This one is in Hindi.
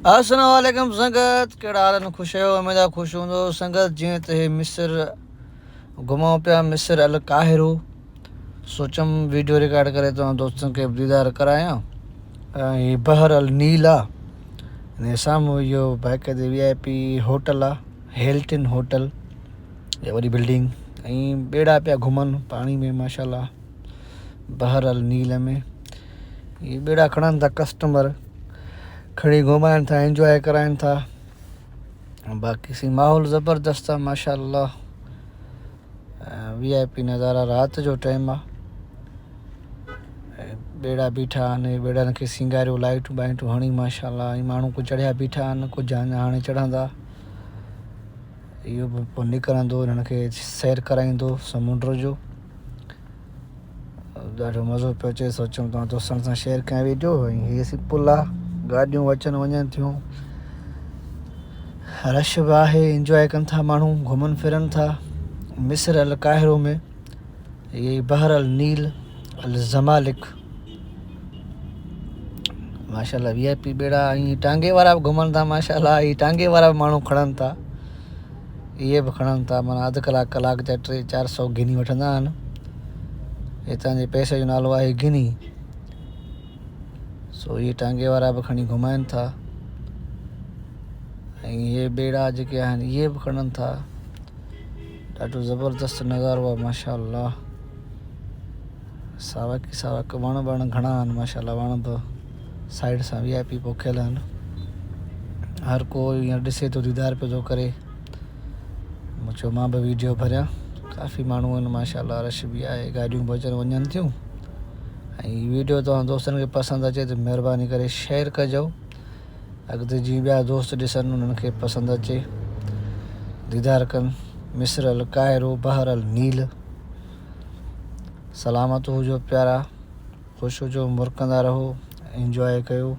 अस्सलाम वालेकुम संगत, कहिड़ा हाल आहिनि? ख़ुशि आहियो? उमेद आहे ख़ुशि हूंदो संगत। जीअं त हे मिस्र घुमूं पिया, मिस्र अल काहिरो। सोचम वीडियो रिकॉर्ड करे तव्हां दोस्तनि खे दीदार करायां। ऐं बहर अल नील आहे, हिन साम्हूं इहो बाक़ाइदे VIP होटल आहे, हेल्टन होटल, इहा वॾी बिल्डिंग। ऐं ॿेड़ा पिया घुमनि पाणी में माशाल्लाह, बहर अल नील में। इहे ॿेड़ा खणनि था कस्टमर, खणी घुमाइनि था, एंजॉय कराइनि था। बाक़ी सी माहौल ज़बरदस्त आहे माशाल्लाह। VIP नज़ारा राति जो टाइम आहे। ॿेड़ा बीठा आहिनि, ॿेड़नि खे सिंगारियो, लाइटूं बाइटूं हणी माशाल्लाह। ऐं माण्हू कुझु चढ़िया बीठा आहिनि, कुझु हाणे चढ़ंदा। इहो बि पोइ निकिरंदो, हिननि खे सैर कराईंदो समुंड जो। ॾाढो मज़ो पियो अचे। सोचूं तव्हां दोस्तनि सां शेयर कयां वीडियो। ऐं हीअ सी पुल आहे, गाॾियूं अचनि वञनि थियूं, रश बि आहे, इंजॉय कनि था माण्हू, घुमनि फिरनि था मिस्र अल काहिरो में। इहे बहर अल नील अल ज़मालिक माशाल्लाह। VIP ॿेड़ा ऐं टांगे वारा बि घुमनि था माशाल्लाह। इहे टांगे वारा बि माण्हू खणनि था, इहे बि खणनि था। माना अधु कलाक कलाक जा 300-400 गिनी वठंदा आहिनि। हितां जे पैसे जो नालो आहे गिनी। सो इहे टांगे वारा बि खणी घुमाइनि था। ऐं इहे ॿेड़ा जेके आहिनि इहे बि खणनि था। ॾाढो ज़बरदस्त नज़ारो आहे माशाल्लाह। सावक ई सावक, वण घणा आहिनि माशाल्लाह। वण बि साइड सां VIP पोखियल आहिनि। हर को हीअं ॾिसे थो, दीदार पियो थो करे। मूं चयो मां बि वीडियो भरियां। काफ़ी माण्हू आहिनि माशाल्लाह, रश बि आहे, गाॾियूं बि अचनि वञनि थियूं। ऐं वीडियो तव्हां दोस्तनि खे पसंदि अचे त महिरबानी करे शेयर कजो, अॻिते जीअं ॿिया दोस्त ॾिसनि उन्हनि खे पसंदि अचे, दीदार कनि मिस्र अल काहिरो, बहर अल नील। सलामत हुजो प्यारा, ख़ुशि हुजो, मुरकंदा रहो, इंजॉय कयो।